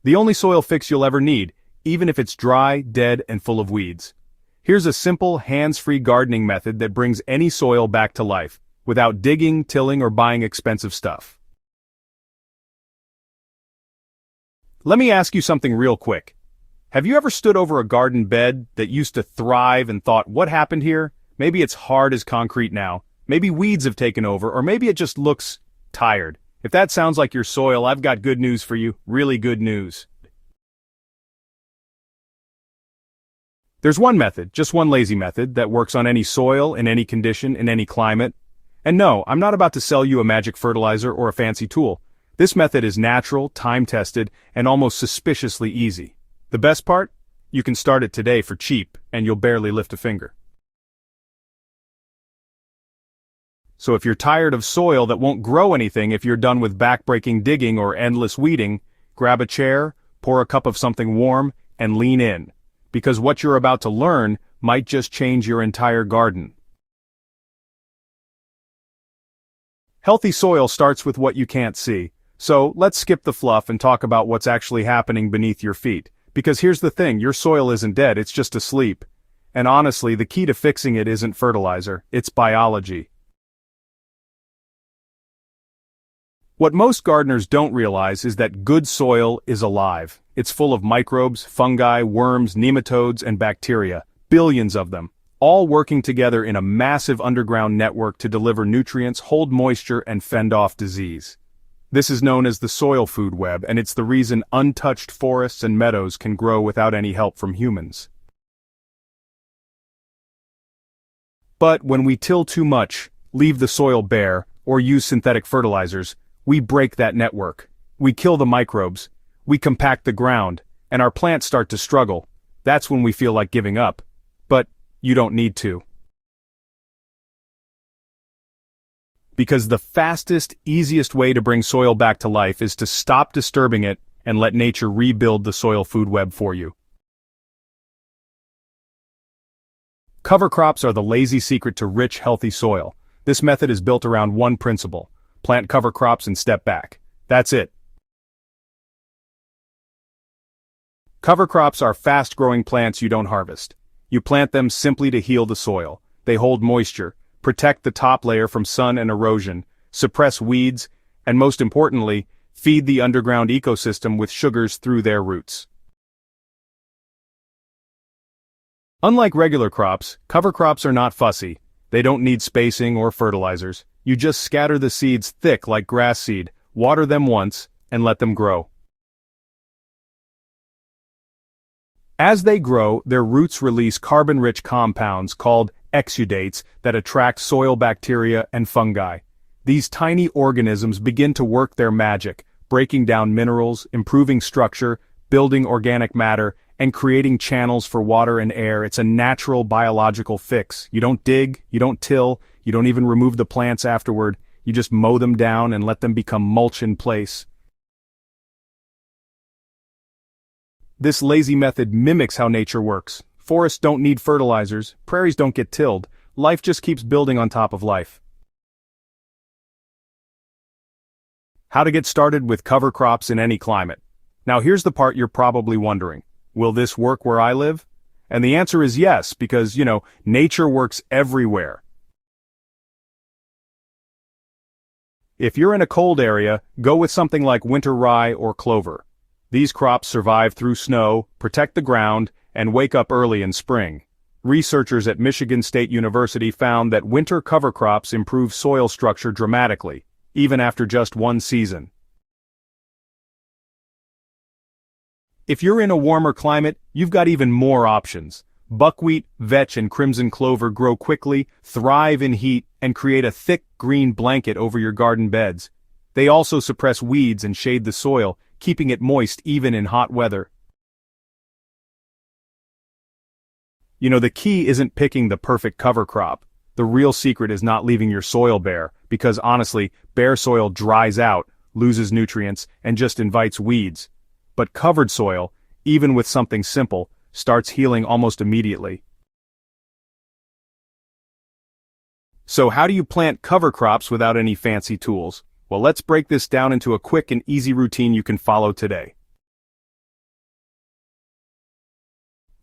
The only soil fix you'll ever need, even if it's dry, dead, and full of weeds. Here's a simple, hands-free gardening method that brings any soil back to life, without digging, tilling, or buying expensive stuff. Let me ask you something real quick. Have you ever stood over a garden bed that used to thrive and thought, what happened here? Maybe it's hard as concrete now. Maybe weeds have taken over, or maybe it just looks tired. If that sounds like your soil, I've got good news for you, really good news. There's one method, just one lazy method, that works on any soil, in any condition, in any climate. And no, I'm not about to sell you a magic fertilizer or a fancy tool. This method is natural, time-tested, and almost suspiciously easy. The best part? You can start it today for cheap, and you'll barely lift a finger. So if you're tired of soil that won't grow anything if you're done with back-breaking digging or endless weeding, grab a chair, pour a cup of something warm, and lean in. Because what you're about to learn might just change your entire garden. Healthy soil starts with what you can't see. So let's skip the fluff and talk about what's actually happening beneath your feet. Because here's the thing, your soil isn't dead, it's just asleep. And honestly, the key to fixing it isn't fertilizer, it's biology. What most gardeners don't realize is that good soil is alive. It's full of microbes, fungi, worms, nematodes, and bacteria, billions of them, all working together in a massive underground network to deliver nutrients, hold moisture, and fend off disease. This is known as the soil food web, and it's the reason untouched forests and meadows can grow without any help from humans. But when we till too much, leave the soil bare, or use synthetic fertilizers, we break that network. We kill the microbes, we compact the ground, and our plants start to struggle. That's when we feel like giving up. But you don't need to. Because the fastest, easiest way to bring soil back to life is to stop disturbing it and let nature rebuild the soil food web for you. Cover crops are the lazy secret to rich, healthy soil. This method is built around one principle: plant cover crops and step back. That's it. Cover crops are fast-growing plants you don't harvest. You plant them simply to heal the soil. They hold moisture, protect the top layer from sun and erosion, suppress weeds, and most importantly, feed the underground ecosystem with sugars through their roots. Unlike regular crops, cover crops are not fussy. They don't need spacing or fertilizers. You just scatter the seeds thick like grass seed, water them once, and let them grow. As they grow, their roots release carbon-rich compounds called exudates that attract soil bacteria and fungi. These tiny organisms begin to work their magic, breaking down minerals, improving structure, building organic matter, and creating channels for water and air. It's a natural biological fix. You don't dig, you don't till, you don't even remove the plants afterward. You just mow them down and let them become mulch in place. This lazy method mimics how nature works. Forests don't need fertilizers, prairies don't get tilled, life just keeps building on top of life. How to get started with cover crops in any climate. Now here's the part you're probably wondering. Will this work where I live? And the answer is yes, because, nature works everywhere. If you're in a cold area, go with something like winter rye or clover. These crops survive through snow, protect the ground, and wake up early in spring. Researchers at Michigan State University found that winter cover crops improve soil structure dramatically, even after just one season. If you're in a warmer climate, you've got even more options. Buckwheat, vetch, and crimson clover grow quickly, thrive in heat, and create a thick green blanket over your garden beds. They also suppress weeds and shade the soil, keeping it moist even in hot weather. The key isn't picking the perfect cover crop. The real secret is not leaving your soil bare, because honestly, bare soil dries out, loses nutrients, and just invites weeds. But covered soil, even with something simple, starts healing almost immediately. So how do you plant cover crops without any fancy tools? Well, let's break this down into a quick and easy routine you can follow today.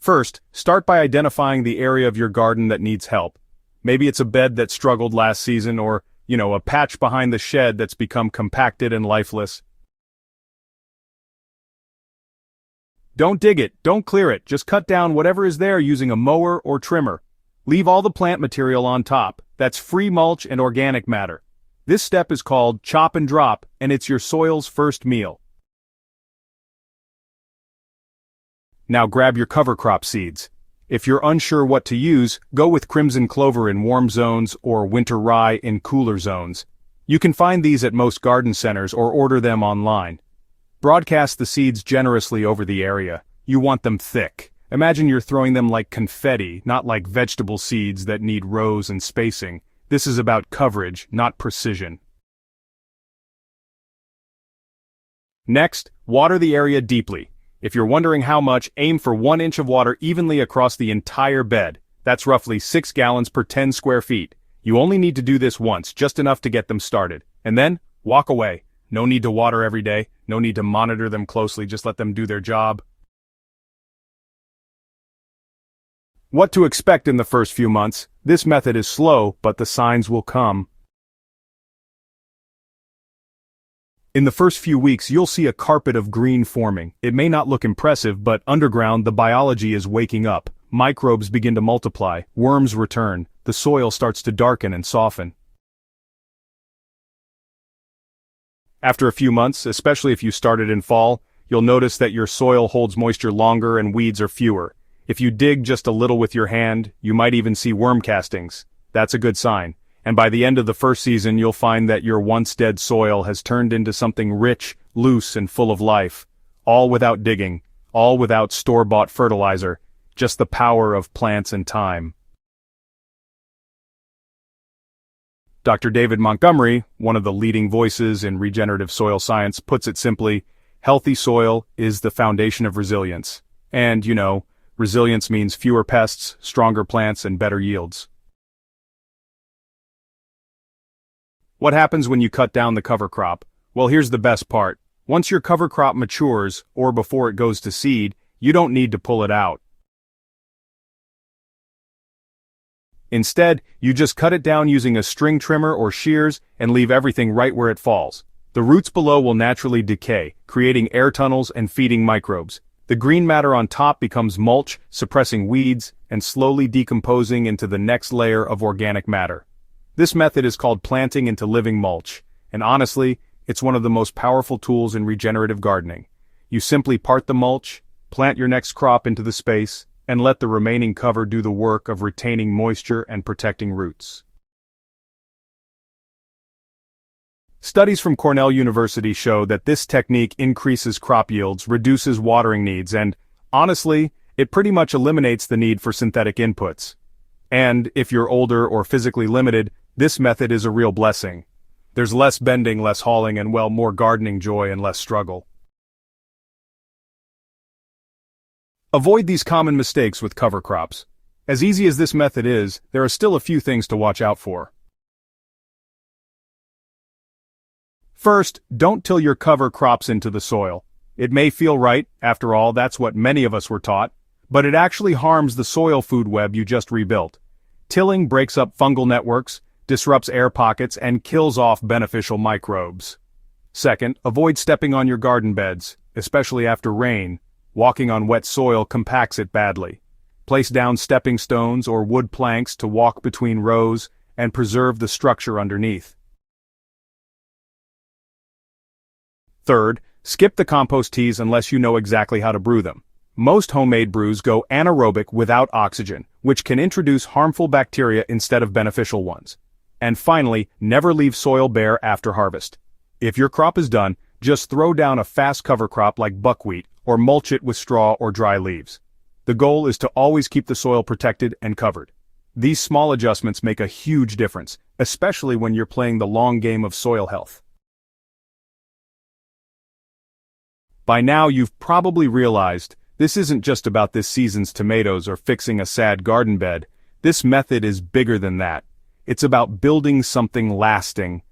First, start by identifying the area of your garden that needs help. Maybe it's a bed that struggled last season or, a patch behind the shed that's become compacted and lifeless. Don't dig it, don't clear it, just cut down whatever is there using a mower or trimmer. Leave all the plant material on top. That's free mulch and organic matter. This step is called chop and drop, and it's your soil's first meal. Now grab your cover crop seeds. If you're unsure what to use, go with crimson clover in warm zones or winter rye in cooler zones. You can find these at most garden centers or order them online. Broadcast the seeds generously over the area. You want them thick. Imagine you're throwing them like confetti, not like vegetable seeds that need rows and spacing. This is about coverage, not precision. Next, water the area deeply. If you're wondering how much, aim for 1 inch of water evenly across the entire bed. That's roughly 6 gallons per 10 square feet. You only need to do this once, just enough to get them started. And then, walk away. No need to water every day, no need to monitor them closely, just let them do their job. What to expect in the first few months? This method is slow, but the signs will come. In the first few weeks, you'll see a carpet of green forming. It may not look impressive, but underground, the biology is waking up. Microbes begin to multiply, worms return, the soil starts to darken and soften. After a few months, especially if you started in fall, you'll notice that your soil holds moisture longer and weeds are fewer. If you dig just a little with your hand, you might even see worm castings. That's a good sign. And by the end of the first season, you'll find that your once dead soil has turned into something rich, loose, and full of life. All without digging, all without store-bought fertilizer, just the power of plants and time. Dr. David Montgomery, one of the leading voices in regenerative soil science, puts it simply, healthy soil is the foundation of resilience. And, resilience means fewer pests, stronger plants, and better yields. What happens when you cut down the cover crop? Well, here's the best part. Once your cover crop matures, or before it goes to seed, you don't need to pull it out. Instead, you just cut it down using a string trimmer or shears and leave everything right where it falls. The roots below will naturally decay, creating air tunnels and feeding microbes. The green matter on top becomes mulch, suppressing weeds, and slowly decomposing into the next layer of organic matter. This method is called planting into living mulch, and honestly, it's one of the most powerful tools in regenerative gardening. You simply part the mulch, plant your next crop into the space, and let the remaining cover do the work of retaining moisture and protecting roots. Studies from Cornell University show that this technique increases crop yields, reduces watering needs, and, honestly, it pretty much eliminates the need for synthetic inputs. And, if you're older or physically limited, this method is a real blessing. There's less bending, less hauling, and more gardening joy and less struggle. Avoid these common mistakes with cover crops. As easy as this method is, there are still a few things to watch out for. First, don't till your cover crops into the soil. It may feel right, after all, that's what many of us were taught, but it actually harms the soil food web you just rebuilt. Tilling breaks up fungal networks, disrupts air pockets, and kills off beneficial microbes. Second, avoid stepping on your garden beds, especially after rain. Walking on wet soil compacts it badly. Place down stepping stones or wood planks to walk between rows and preserve the structure underneath. Third, skip the compost teas unless you know exactly how to brew them. Most homemade brews go anaerobic without oxygen, which can introduce harmful bacteria instead of beneficial ones. And finally, never leave soil bare after harvest. If your crop is done, just throw down a fast cover crop like buckwheat, or mulch it with straw or dry leaves. The goal is to always keep the soil protected and covered. These small adjustments make a huge difference, especially when you're playing the long game of soil health. By now you've probably realized, this isn't just about this season's tomatoes or fixing a sad garden bed. This method is bigger than that. It's about building something lasting.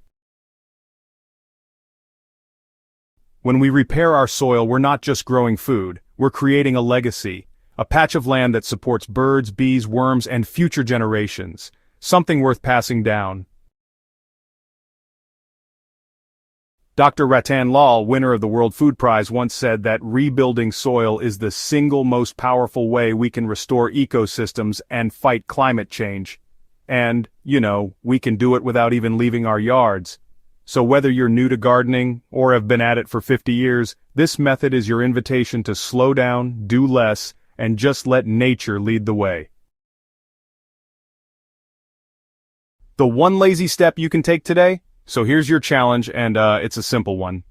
When we repair our soil, we're not just growing food, we're creating a legacy A patch of land that supports birds, bees, worms, and future generations. Something worth passing down. Dr. Ratan Lal, winner of the World Food Prize, once said that rebuilding soil is the single most powerful way we can restore ecosystems and fight climate change. And, we can do it without even leaving our yards. So whether you're new to gardening or have been at it for 50 years, this method is your invitation to slow down, do less, and just let nature lead the way. The one lazy step you can take today? So here's your challenge, and it's a simple one.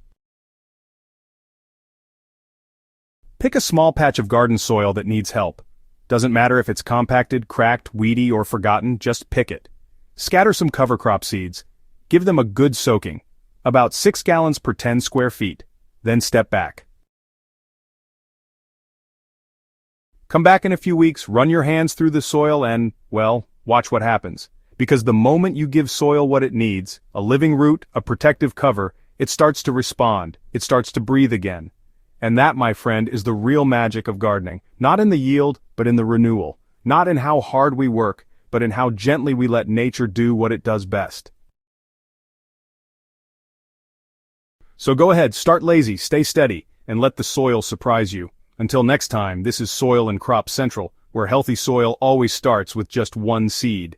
Pick a small patch of garden soil that needs help. Doesn't matter if it's compacted, cracked, weedy, or forgotten, just pick it. Scatter some cover crop seeds. Give them a good soaking, about 6 gallons per 10 square feet. Then step back. Come back in a few weeks, run your hands through the soil and, watch what happens. Because the moment you give soil what it needs, a living root, a protective cover, it starts to respond, it starts to breathe again. And that, my friend, is the real magic of gardening. Not in the yield, but in the renewal. Not in how hard we work, but in how gently we let nature do what it does best. So go ahead, start lazy, stay steady, and let the soil surprise you. Until next time, this is Soil and Crop Central, where healthy soil always starts with just one seed.